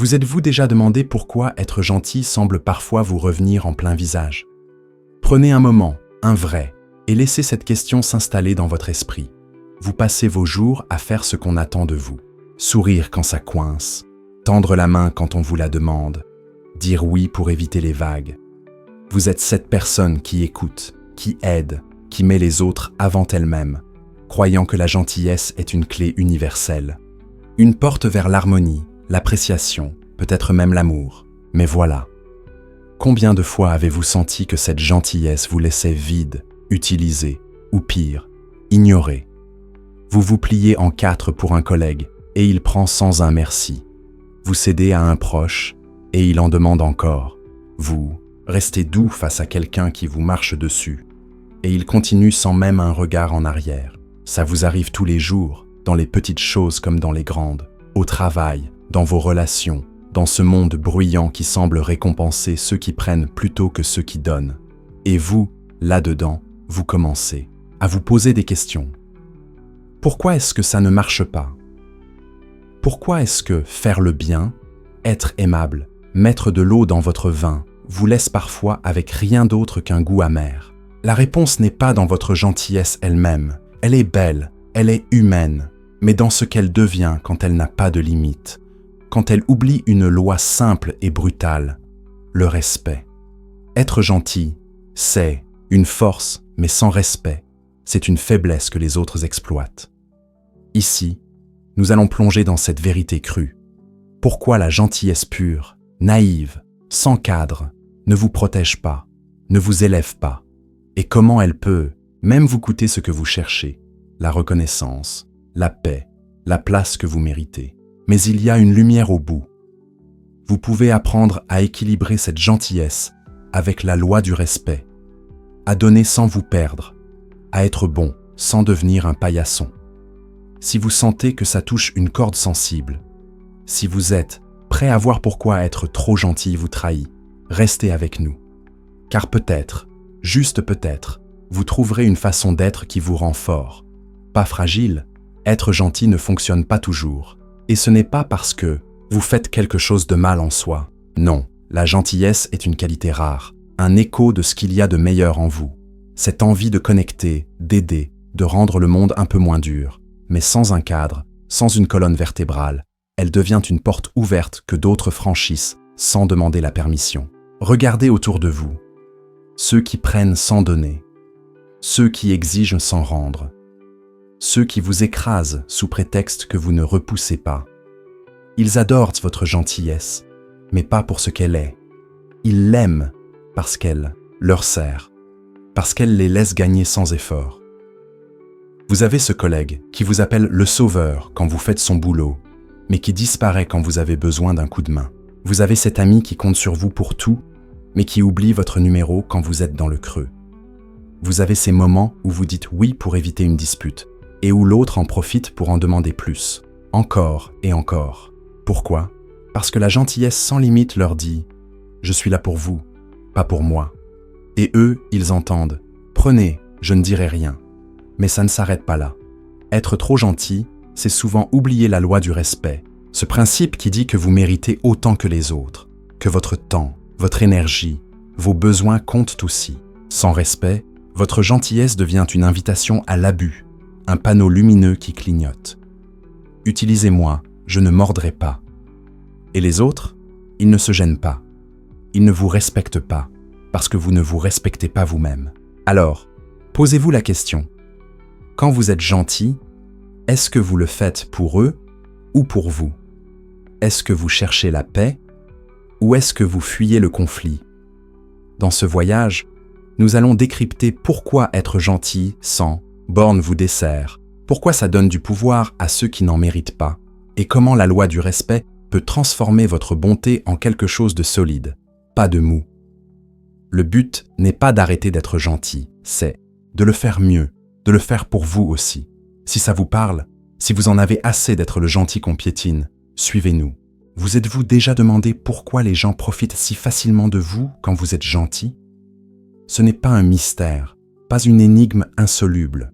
Vous êtes-vous déjà demandé pourquoi être gentil semble parfois vous revenir en plein visage? Prenez un moment, un vrai, et laissez cette question s'installer dans votre esprit. Vous passez vos jours à faire ce qu'on attend de vous. Sourire quand ça coince, tendre la main quand on vous la demande, dire oui pour éviter les vagues. Vous êtes cette personne qui écoute, qui aide, qui met les autres avant elle-même, croyant que la gentillesse est une clé universelle. Une porte vers l'harmonie, l'appréciation, peut-être même l'amour. Mais voilà. Combien de fois avez-vous senti que cette gentillesse vous laissait vide, utilisé, ou pire, ignoré? Vous vous pliez en quatre pour un collègue et il prend sans un merci. Vous cédez à un proche et il en demande encore. Vous restez doux face à quelqu'un qui vous marche dessus et il continue sans même un regard en arrière. Ça vous arrive tous les jours, dans les petites choses comme dans les grandes, au travail, dans vos relations, dans ce monde bruyant qui semble récompenser ceux qui prennent plutôt que ceux qui donnent. Et vous, là-dedans, vous commencez à vous poser des questions. Pourquoi est-ce que ça ne marche pas? Pourquoi est-ce que faire le bien, être aimable, mettre de l'eau dans votre vin, vous laisse parfois avec rien d'autre qu'un goût amer? La réponse n'est pas dans votre gentillesse elle-même. Elle est belle, elle est humaine, mais dans ce qu'elle devient quand elle n'a pas de limite, quand elle oublie une loi simple et brutale, le respect. Être gentil, c'est une force, mais sans respect, c'est une faiblesse que les autres exploitent. Ici, nous allons plonger dans cette vérité crue. Pourquoi la gentillesse pure, naïve, sans cadre, ne vous protège pas, ne vous élève pas, et comment elle peut même vous coûter ce que vous cherchez, la reconnaissance, la paix, la place que vous méritez. Mais il y a une lumière au bout. Vous pouvez apprendre à équilibrer cette gentillesse avec la loi du respect, à donner sans vous perdre, à être bon sans devenir un paillasson. Si vous sentez que ça touche une corde sensible, si vous êtes prêt à voir pourquoi être trop gentil vous trahit, restez avec nous. Car peut-être, juste peut-être, vous trouverez une façon d'être qui vous rend fort. Pas fragile, être gentil ne fonctionne pas toujours. Et ce n'est pas parce que vous faites quelque chose de mal en soi. Non, la gentillesse est une qualité rare, un écho de ce qu'il y a de meilleur en vous. Cette envie de connecter, d'aider, de rendre le monde un peu moins dur. Mais sans un cadre, sans une colonne vertébrale, elle devient une porte ouverte que d'autres franchissent sans demander la permission. Regardez autour de vous. Ceux qui prennent sans donner. Ceux qui exigent sans rendre. Ceux qui vous écrasent sous prétexte que vous ne repoussez pas. Ils adorent votre gentillesse, mais pas pour ce qu'elle est. Ils l'aiment parce qu'elle leur sert, parce qu'elle les laisse gagner sans effort. Vous avez ce collègue qui vous appelle le sauveur quand vous faites son boulot, mais qui disparaît quand vous avez besoin d'un coup de main. Vous avez cet ami qui compte sur vous pour tout, mais qui oublie votre numéro quand vous êtes dans le creux. Vous avez ces moments où vous dites oui pour éviter une dispute, et où l'autre en profite pour en demander plus, encore et encore. Pourquoi? Parce que la gentillesse sans limite leur dit « Je suis là pour vous, pas pour moi ». Et eux, ils entendent « Prenez, je ne dirai rien ». Mais ça ne s'arrête pas là. Être trop gentil, c'est souvent oublier la loi du respect, ce principe qui dit que vous méritez autant que les autres, que votre temps, votre énergie, vos besoins comptent aussi. Sans respect, votre gentillesse devient une invitation à l'abus, un panneau lumineux qui clignote. Utilisez-moi, je ne mordrai pas. Et les autres, ils ne se gênent pas. Ils ne vous respectent pas, parce que vous ne vous respectez pas vous-même. Alors, posez-vous la question. Quand vous êtes gentil, est-ce que vous le faites pour eux ou pour vous? Est-ce que vous cherchez la paix ou est-ce que vous fuyez le conflit? Dans ce voyage, nous allons décrypter pourquoi être gentil sans borne vous dessert, pourquoi ça donne du pouvoir à ceux qui n'en méritent pas, et comment la loi du respect peut transformer votre bonté en quelque chose de solide, pas de mou. Le but n'est pas d'arrêter d'être gentil, c'est de le faire mieux, de le faire pour vous aussi. Si ça vous parle, si vous en avez assez d'être le gentil qu'on piétine, suivez-nous. Vous êtes-vous déjà demandé pourquoi les gens profitent si facilement de vous quand vous êtes gentil? Ce n'est pas un mystère, pas une énigme insoluble.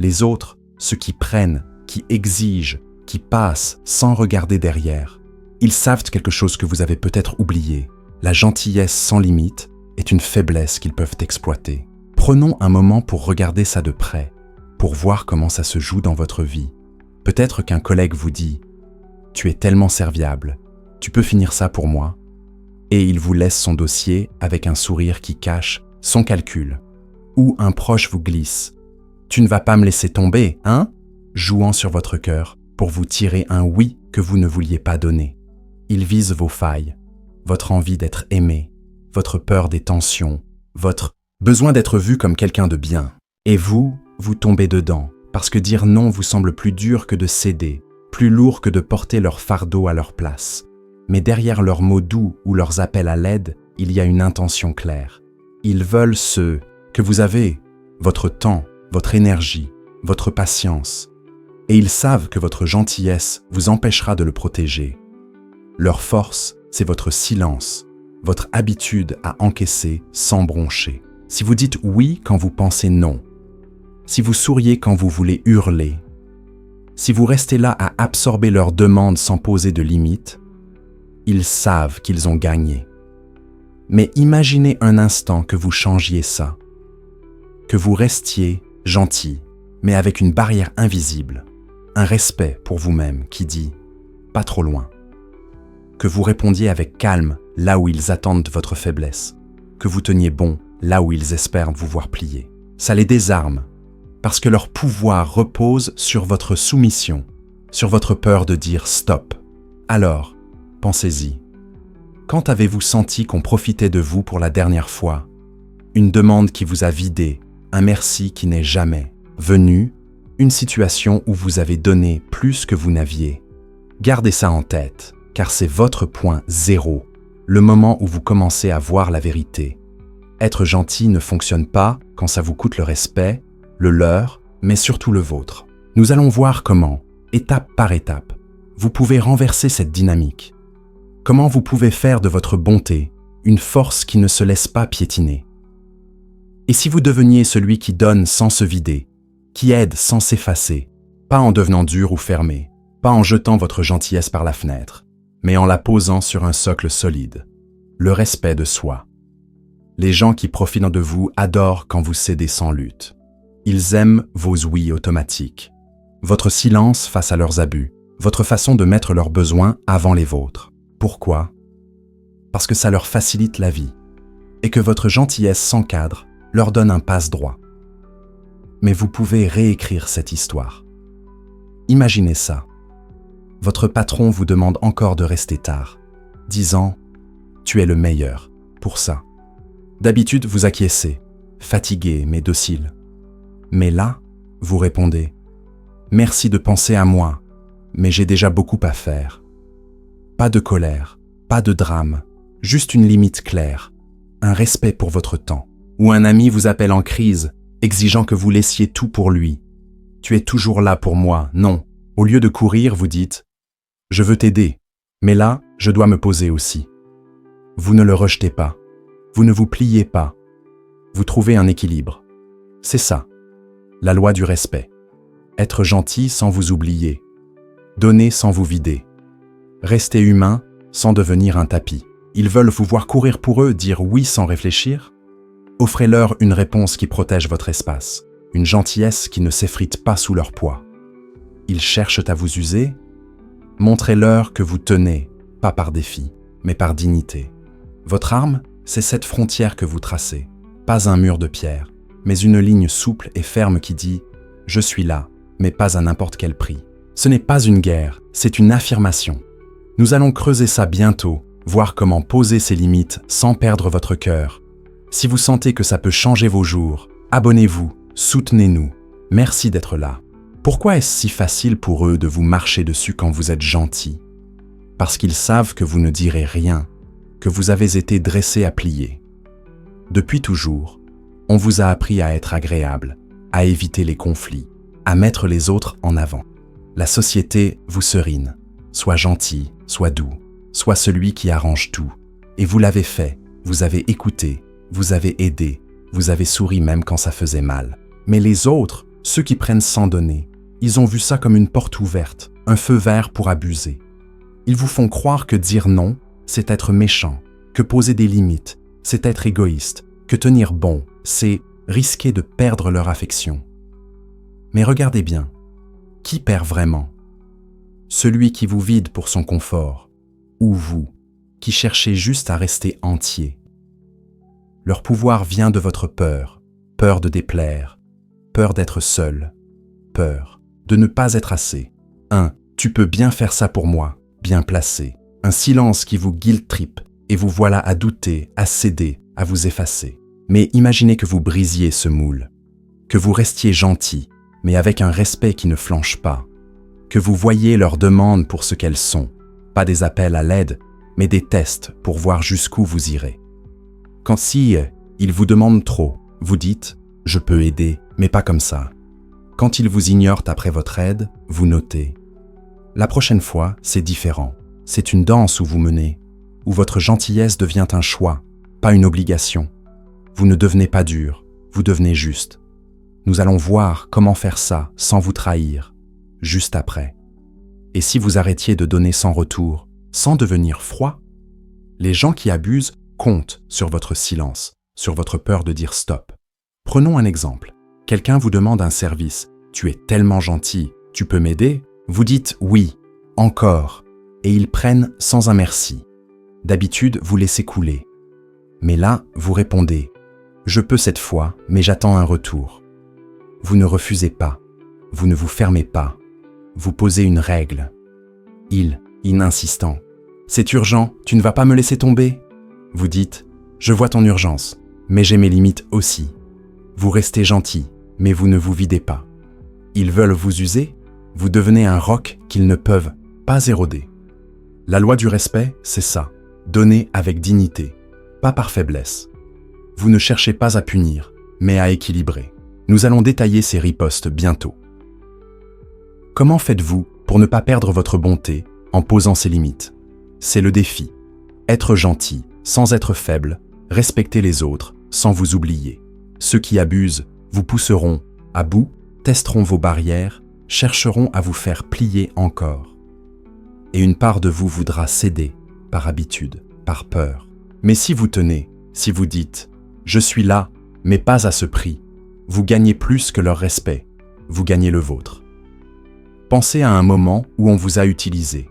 Les autres, ceux qui prennent, qui exigent, qui passent sans regarder derrière, Ils savent quelque chose que vous avez peut-être oublié. La gentillesse sans limite est une faiblesse qu'ils peuvent exploiter. Prenons un moment pour regarder ça de près, pour voir comment ça se joue dans votre vie. Peut-être qu'un collègue vous dit « Tu es tellement serviable, tu peux finir ça pour moi ?» et il vous laisse son dossier avec un sourire qui cache son calcul. Ou un proche vous glisse « Tu ne vas pas me laisser tomber, hein ?» jouant sur votre cœur pour vous tirer un oui que vous ne vouliez pas donner. Il vise vos failles, votre envie d'être aimé, votre peur des tensions, votre besoin d'être vu comme quelqu'un de bien. Et vous tombez dedans, parce que dire non vous semble plus dur que de céder, plus lourd que de porter leur fardeau à leur place. Mais derrière leurs mots doux ou leurs appels à l'aide, il y a une intention claire. Ils veulent ce que vous avez, votre temps, votre énergie, votre patience. Et ils savent que votre gentillesse vous empêchera de le protéger. Leur force, c'est votre silence, votre habitude à encaisser sans broncher. Si vous dites oui quand vous pensez non, si vous souriez quand vous voulez hurler, si vous restez là à absorber leurs demandes sans poser de limites, ils savent qu'ils ont gagné. Mais imaginez un instant que vous changiez ça, que vous restiez gentil, mais avec une barrière invisible, un respect pour vous-même qui dit « pas trop loin ». Que vous répondiez avec calme là où ils attendent votre faiblesse, que vous teniez bon là où ils espèrent vous voir plier. Ça les désarme, parce que leur pouvoir repose sur votre soumission, sur votre peur de dire « stop ». Alors, pensez-y. Quand avez-vous senti qu'on profitait de vous pour la dernière fois? Une demande qui vous a vidé, un merci qui n'est jamais venu, une situation où vous avez donné plus que vous n'aviez. Gardez ça en tête, car c'est votre point zéro, le moment où vous commencez à voir la vérité. Être gentil ne fonctionne pas quand ça vous coûte le respect, le leur, mais surtout le vôtre. Nous allons voir comment, étape par étape, vous pouvez renverser cette dynamique. Comment vous pouvez faire de votre bonté une force qui ne se laisse pas piétiner. Et si vous deveniez celui qui donne sans se vider, qui aide sans s'effacer, pas en devenant dur ou fermé, pas en jetant votre gentillesse par la fenêtre, mais en la posant sur un socle solide, le respect de soi. Les gens qui profitent de vous adorent quand vous cédez sans lutte. Ils aiment vos oui automatiques, votre silence face à leurs abus, votre façon de mettre leurs besoins avant les vôtres. Pourquoi? Parce que ça leur facilite la vie et que votre gentillesse sans cadre leur donne un passe-droit. Mais vous pouvez réécrire cette histoire. Imaginez ça. Votre patron vous demande encore de rester tard, disant « Tu es le meilleur pour ça ». D'habitude, vous acquiescez, fatigué mais docile. Mais là, vous répondez « Merci de penser à moi, mais j'ai déjà beaucoup à faire ». Pas de colère, pas de drame, juste une limite claire, un respect pour votre temps. Ou un ami vous appelle en crise, exigeant que vous laissiez tout pour lui. Tu es toujours là pour moi, non. Au lieu de courir, vous dites « Je veux t'aider, mais là, je dois me poser aussi ». Vous ne le rejetez pas, vous ne vous pliez pas, vous trouvez un équilibre. C'est ça, la loi du respect. Être gentil sans vous oublier, donner sans vous vider, rester humain sans devenir un tapis. Ils veulent vous voir courir pour eux, dire oui sans réfléchir. Offrez-leur une réponse qui protège votre espace, une gentillesse qui ne s'effrite pas sous leur poids. Ils cherchent à vous user. Montrez-leur que vous tenez, pas par défi, mais par dignité. Votre arme, c'est cette frontière que vous tracez. Pas un mur de pierre, mais une ligne souple et ferme qui dit « Je suis là, mais pas à n'importe quel prix ». Ce n'est pas une guerre, c'est une affirmation. Nous allons creuser ça bientôt, voir comment poser ces limites sans perdre votre cœur. Si vous sentez que ça peut changer vos jours, abonnez-vous, soutenez-nous. Merci d'être là. Pourquoi est-ce si facile pour eux de vous marcher dessus quand vous êtes gentil? Parce qu'ils savent que vous ne direz rien, que vous avez été dressé à plier. Depuis toujours, on vous a appris à être agréable, à éviter les conflits, à mettre les autres en avant. La société vous serine. Sois gentil, sois doux, sois celui qui arrange tout. Et vous l'avez fait, vous avez écouté, vous avez aidé, vous avez souri même quand ça faisait mal. Mais les autres, ceux qui prennent sans donner, ils ont vu ça comme une porte ouverte, un feu vert pour abuser. Ils vous font croire que dire non, c'est être méchant, que poser des limites, c'est être égoïste, que tenir bon, c'est risquer de perdre leur affection. Mais regardez bien, qui perd vraiment? Celui qui vous vide pour son confort, ou vous, qui cherchez juste à rester entier. Leur pouvoir vient de votre peur, peur de déplaire, peur d'être seul, peur de ne pas être assez. Tu peux bien faire ça pour moi, bien placé. Un silence qui vous guilt-trip et vous voilà à douter, à céder, à vous effacer. Mais imaginez que vous brisiez ce moule, que vous restiez gentil, mais avec un respect qui ne flanche pas, que vous voyiez leurs demandes pour ce qu'elles sont, pas des appels à l'aide, mais des tests pour voir jusqu'où vous irez. Quand ils vous demandent trop, vous dites « je peux aider, mais pas comme ça ». Quand ils vous ignorent après votre aide, vous notez. La prochaine fois, c'est différent. C'est une danse où vous menez, où votre gentillesse devient un choix, pas une obligation. Vous ne devenez pas dur, vous devenez juste. Nous allons voir comment faire ça sans vous trahir, juste après. Et si vous arrêtiez de donner sans retour, sans devenir froid? Les gens qui abusent comptent sur votre silence, sur votre peur de dire stop. Prenons un exemple. Quelqu'un vous demande un service. Tu es tellement gentil, tu peux m'aider? Vous dites oui, encore, et ils prennent sans un merci. D'habitude, vous laissez couler. Mais là, vous répondez « Je peux cette fois, mais j'attends un retour ». Vous ne refusez pas, vous ne vous fermez pas, vous posez une règle. Insistant « C'est urgent, tu ne vas pas me laisser tomber ?» Vous dites « Je vois ton urgence, mais j'ai mes limites aussi ». Vous restez gentil, mais vous ne vous videz pas. Ils veulent vous user, vous devenez un roc qu'ils ne peuvent pas éroder. La loi du respect, c'est ça, donner avec dignité, pas par faiblesse. Vous ne cherchez pas à punir, mais à équilibrer. Nous allons détailler ces ripostes bientôt. Comment faites-vous pour ne pas perdre votre bonté en posant ces limites? C'est le défi. Être gentil, sans être faible, respecter les autres, sans vous oublier. Ceux qui abusent vous pousseront à bout, testeront vos barrières, chercheront à vous faire plier encore. Et une part de vous voudra céder, par habitude, par peur. Mais si vous tenez, si vous dites « Je suis là, mais pas à ce prix », vous gagnez plus que leur respect, vous gagnez le vôtre. Pensez à un moment où on vous a utilisé.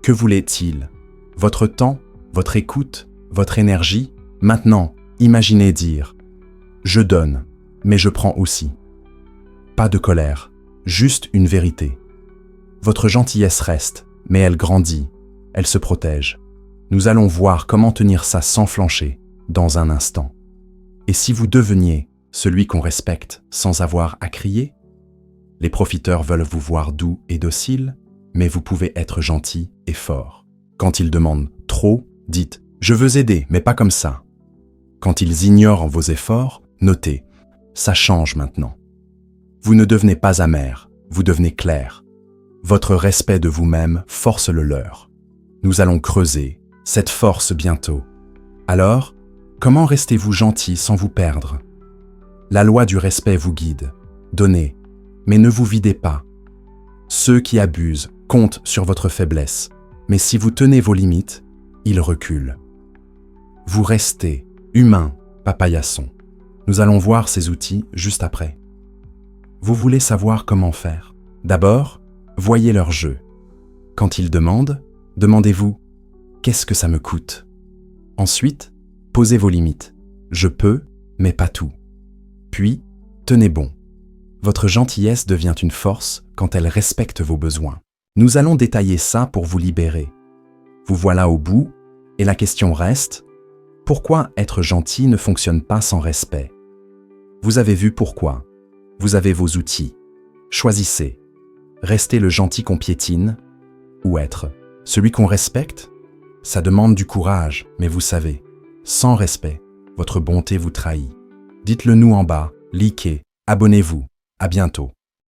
Que voulait-il? Votre temps, votre écoute, votre énergie? Maintenant, imaginez dire « Je donne, mais je prends aussi ». Pas de colère, juste une vérité. Votre gentillesse reste, mais elle grandit, elle se protège. Nous allons voir comment tenir ça sans flancher, dans un instant. Et si vous deveniez celui qu'on respecte sans avoir à crier? Les profiteurs veulent vous voir doux et docile, mais vous pouvez être gentil et fort. Quand ils demandent trop, dites « Je veux aider, mais pas comme ça ». Quand ils ignorent vos efforts, notez « Ça change maintenant ». Vous ne devenez pas amer, vous devenez clair. Votre respect de vous-même force le leur. Nous allons creuser cette force bientôt. Alors, comment restez-vous gentil sans vous perdre? La loi du respect vous guide. Donnez, mais ne vous videz pas. Ceux qui abusent comptent sur votre faiblesse, mais si vous tenez vos limites, ils reculent. Vous restez humain, pas paillasson. Nous allons voir ces outils juste après. Vous voulez savoir comment faire? D'abord, voyez leur jeu. Quand ils demandent, demandez-vous « Qu'est-ce que ça me coûte ?» Ensuite, posez vos limites. Je peux, mais pas tout. Puis, tenez bon. Votre gentillesse devient une force quand elle respecte vos besoins. Nous allons détailler ça pour vous libérer. Vous voilà au bout, et la question reste, pourquoi être gentil ne fonctionne pas sans respect? Vous avez vu pourquoi. Vous avez vos outils. Choisissez. Rester le gentil qu'on piétine ou être celui qu'on respecte? Ça demande du courage, mais vous savez, sans respect, votre bonté vous trahit. Dites-le nous en bas, likez, abonnez-vous. À bientôt.